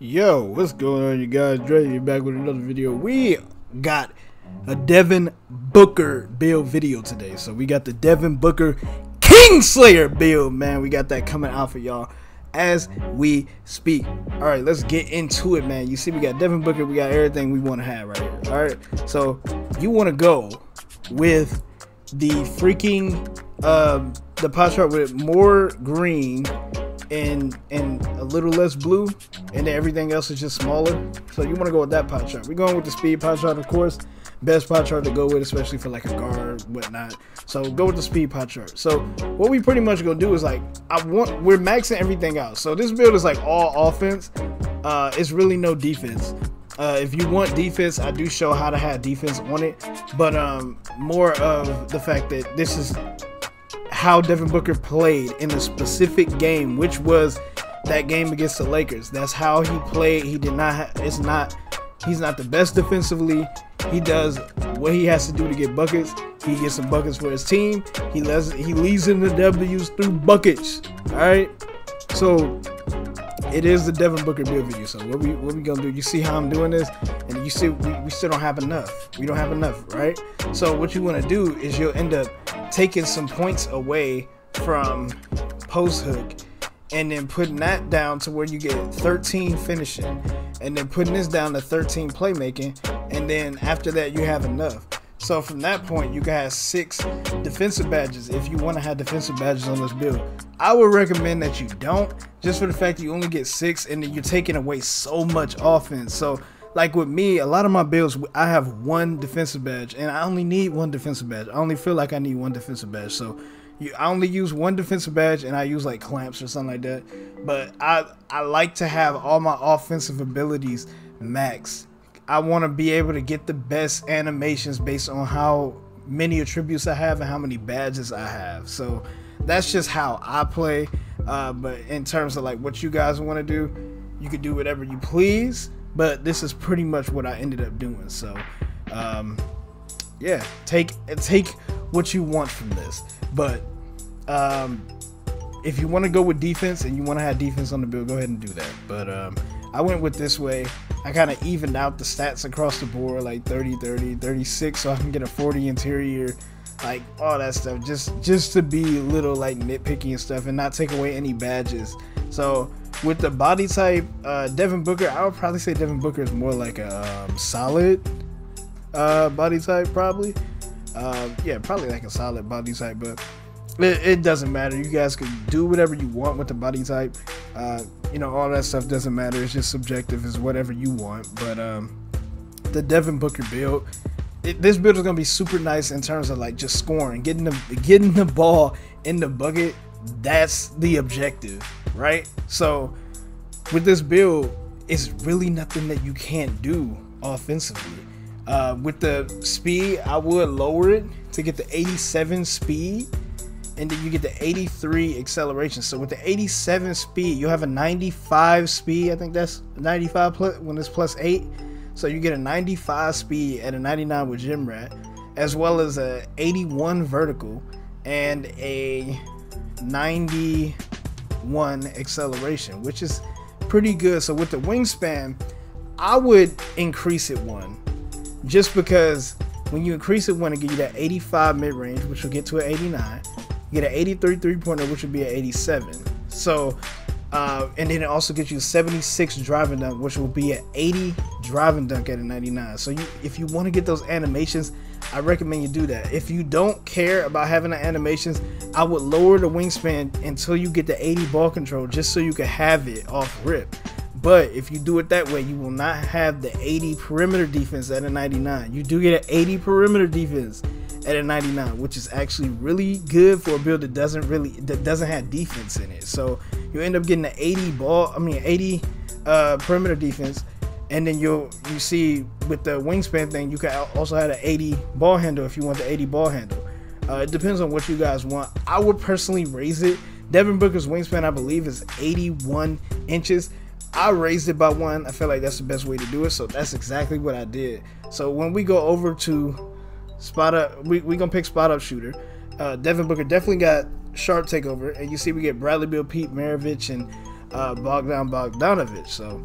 Yo, what's going on, you guys? Dre back with another video. We got a Devin Booker build video today. So we got the Devin Booker Kingslayer build, man. We got that coming out for y'all as we speak. All right, let's get into it, man. You see, we got Devin Booker. We got everything we want to have right here. All right, so you want to go with the freaking the pie chart with more green and a little less blue, and then everything else is just smaller. So you want to go with that pie chart. We're going with the speed pie chart, of course. Best pie chart to go with, especially for like a guard, whatnot. So go with the speed pie chart. So what we pretty much gonna do is like we're maxing everything out. So this build is like all offense. It's really no defense. If you want defense, I do show how to have defense on it, but more of the fact that this is how Devin Booker played in a specific game, which was that game against the Lakers. That's how he played. He did not he's not the best defensively. He does what he has to do to get buckets. He gets some buckets for his team. He leads in the W's through buckets. All right, so it is the Devin Booker build video. So what we gonna do? You see how I'm doing this, and you see we still don't have enough. We don't have enough, right? So what you want to do is you'll end up taking some points away from post hook, and then putting that down to where you get 13 finishing, and then putting this down to 13 playmaking, and then after that you have enough. So from that point you can have 6 defensive badges if you want to have defensive badges on this build. I would recommend that you don't, just for the fact that you only get 6, and then you're taking away so much offense. So like with me, a lot of my builds, I have 1 defensive badge, and I only need 1 defensive badge. I only feel like I need 1 defensive badge. So I only use 1 defensive badge, and I use like clamps or something like that. But I like to have all my offensive abilities maxed. I want to be able to get the best animations based on how many attributes I have and how many badges I have. So that's just how I play. But in terms of like what you guys want to do, you could do whatever you please. But this is pretty much what I ended up doing. So yeah, take what you want from this. But if you want to go with defense and you want to have defense on the build, go ahead and do that. But I went with this way. I kind of evened out the stats across the board, like 30 30 36, so I can get a 40 interior, like all that stuff, just to be a little like nitpicky and stuff, and not take away any badges. So with the body type, Devin Booker, I would probably say Devin Booker is more like a solid body type, probably. Yeah, probably like a solid body type, but it doesn't matter. You guys can do whatever you want with the body type. You know, all that stuff doesn't matter. It's just subjective. It's whatever you want. But the Devin Booker build, this build is gonna be super nice in terms of like just scoring, getting the ball in the bucket. That's the objective, right? So with this build, it's really nothing that you can't do offensively. With the speed, I would lower it to get the 87 speed, and then you get the 83 acceleration. So with the 87 speed, you'll have a 95 speed. I think that's 95 plus, when it's plus 8. So you get a 95 speed at a 99 with Gym Rat, as well as a 81 vertical and a 91 acceleration, which is pretty good. So with the wingspan, I would increase it 1, just because when you increase it 1, it gives you that 85 mid-range, which will get to an 89. You get an 83 3-pointer, which would be an 87. So and then it also gets you a 76 driving dunk, which will be an 80 driving dunk at a 99. So if you want to get those animations, I recommend you do that. If you don't care about having the animations, I would lower the wingspan until you get the 80 ball control, just so you can have it off rip. But if you do it that way, you will not have the 80 perimeter defense at a 99. You do get an 80 perimeter defense at a 99, which is actually really good for a build that doesn't have defense in it. So you end up getting an 80 perimeter defense, and then you see with the wingspan thing, you can also have an 80 ball handle if you want the 80 ball handle. It depends on what you guys want. I would personally raise it. Devin Booker's wingspan, I believe, is 81 inches. I raised it by 1. I feel like that's the best way to do it, so that's exactly what I did. So when we go over to spot up, we gonna pick spot up shooter. Devin Booker definitely got sharp takeover, and you see we get Bradley Beal, Pete Maravich, and Bogdanovich. So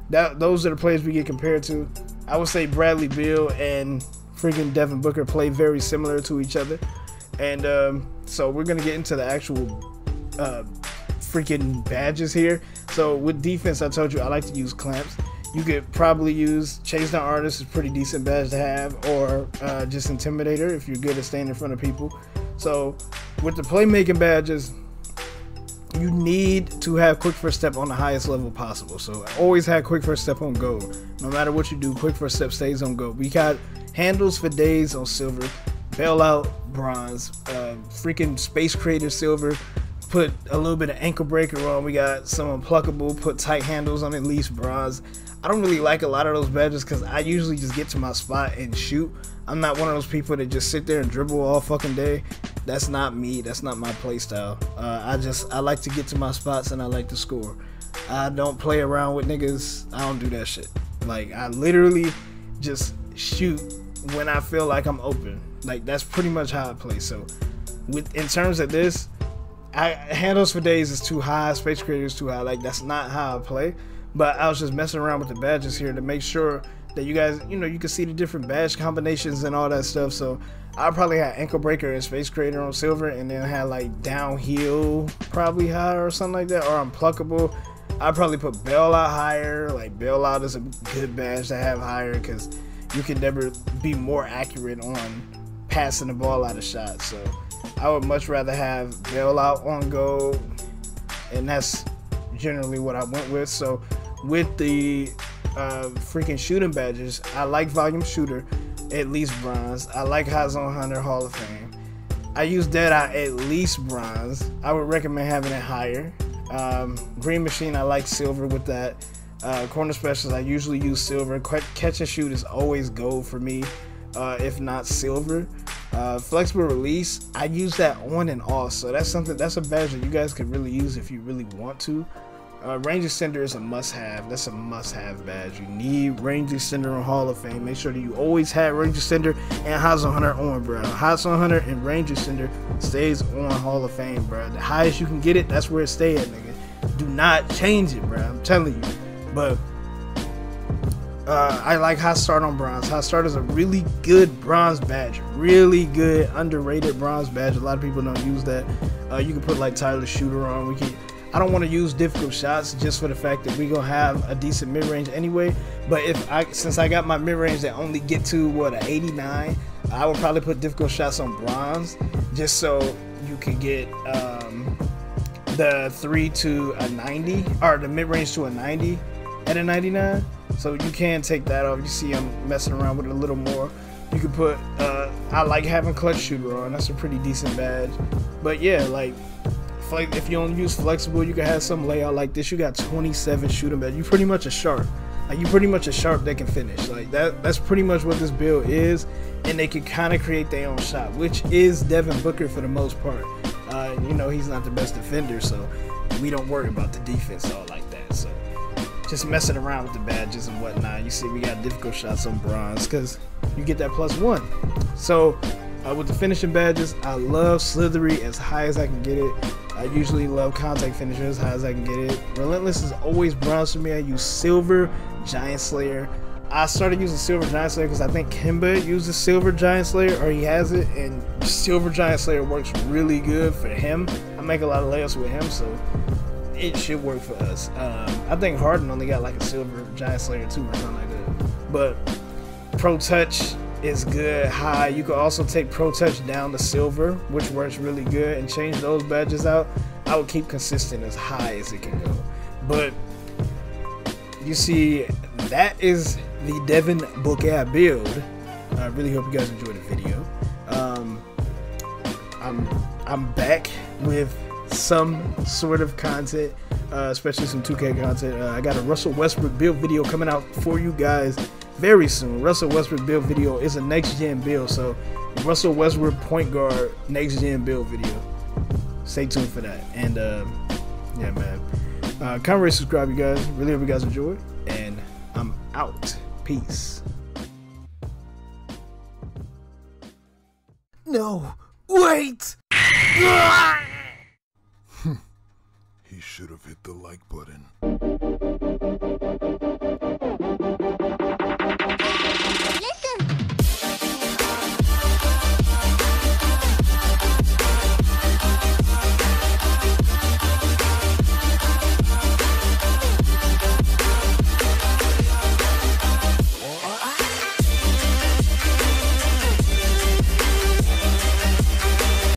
those are the players we get compared to. I would say Bradley Beal and freaking Devin Booker play very similar to each other. And so we're gonna get into the actual freaking badges here. So with defense, I told you I like to use clamps. You could probably use Chase Down Artist, is a pretty decent badge to have, or just Intimidator if you're good at staying in front of people. So with the playmaking badges, you need to have quick first step on the highest level possible. So always have quick first step on gold. No matter what you do, quick first step stays on gold. We got handles for days on silver, bailout bronze, freaking space creator silver, put a little bit of ankle breaker on. We got some unpluckable, put tight handles on at least bronze. I don't really like a lot of those badges because I usually just get to my spot and shoot. I'm not one of those people that just sit there and dribble all fucking day. That's not me. That's not my play style. I like to get to my spots and I like to score. I don't play around with niggas. I don't do that shit. Like, I literally just shoot when I feel like I'm open. Like, that's pretty much how I play. So in terms of this, handles for days is too high, space creator is too high. Like, that's not how I play. But I was just messing around with the badges here to make sure that you guys, you know, you can see the different badge combinations and all that stuff. So I probably had ankle breaker and space creator on silver, and then had like downhill probably higher or something like that, or unpluckable. I probably put bailout higher. Like, bailout is a good badge to have higher because you can never be more accurate on passing the ball out of shots. So I would much rather have bailout on gold, and that's generally what I went with. So with the freaking shooting badges, I like volume shooter, at least bronze. I like high zone hunter, Hall of Fame. I use Deadeye, at least bronze. I would recommend having it higher. Green machine, I like silver with that. Corner specials, I usually use silver. Catch and shoot is always gold for me, if not silver. Flexible release, I use that on and off, so that's a badge that you guys could really use if you really want to. Range extender is a must-have. That's a must-have badge. You need range extender on Hall of Fame. Make sure that you always have range extender and high zone hunter on, bro. High zone hunter and range extender stays on Hall of Fame, bro. The highest you can get it, that's where it stay at, nigga. Do not change it, bro. I'm telling you. But I like High Start on bronze. High Start is a really good bronze badge. Really good, underrated bronze badge. A lot of people don't use that. You can put like Tyler Shooter on. I don't want to use difficult shots just for the fact that we're gonna have a decent mid-range anyway. But since I got my mid-range that only get to what, an 89, I would probably put difficult shots on bronze just so you can get the 3 to a 90, or the mid-range to a 90 at a 99. So you can take that off. You see I'm messing around with it a little more. You can put I like having clutch shooter on. That's a pretty decent badge. But yeah, like if you don't use flexible, you can have some layout like this. You got 27 shooting badge. You pretty much a sharp. Like, you pretty much a sharp that can finish. Like, that's pretty much what this build is. And they can kind of create their own shot, which is Devin Booker for the most part. You know, he's not the best defender, so we don't worry about the defense all like that. So just messing around with the badges and whatnot. You see we got difficult shots on bronze because you get that +1. So with the finishing badges, I love Slithery as high as I can get it. I usually love contact finisher as high as I can get it. Relentless is always bronze for me. I use silver Giant Slayer. I started using silver Giant Slayer because I think Kimba uses silver Giant Slayer, or he has it, and silver Giant Slayer works really good for him. I make a lot of layups with him, so it should work for us. I think Harden only got like a silver Giant Slayer too, or something like that. But Pro Touch is good high. You can also take Pro Touch down to silver, which works really good, and change those badges out. I would keep consistent as high as it can go. But you see, that is the Devin Booker build. I really hope you guys enjoyed the video. I'm back with some sort of content, especially some 2K content. I got a Russell Westbrook build video coming out for you guys very soon. Russell Westbrook build video is a next gen build, so Russell Westbrook point guard next gen build video. Stay tuned for that. And yeah, man, comment, rate, subscribe, you guys. Really hope you guys enjoy, and I'm out. Peace. No, wait. He should have hit the like button.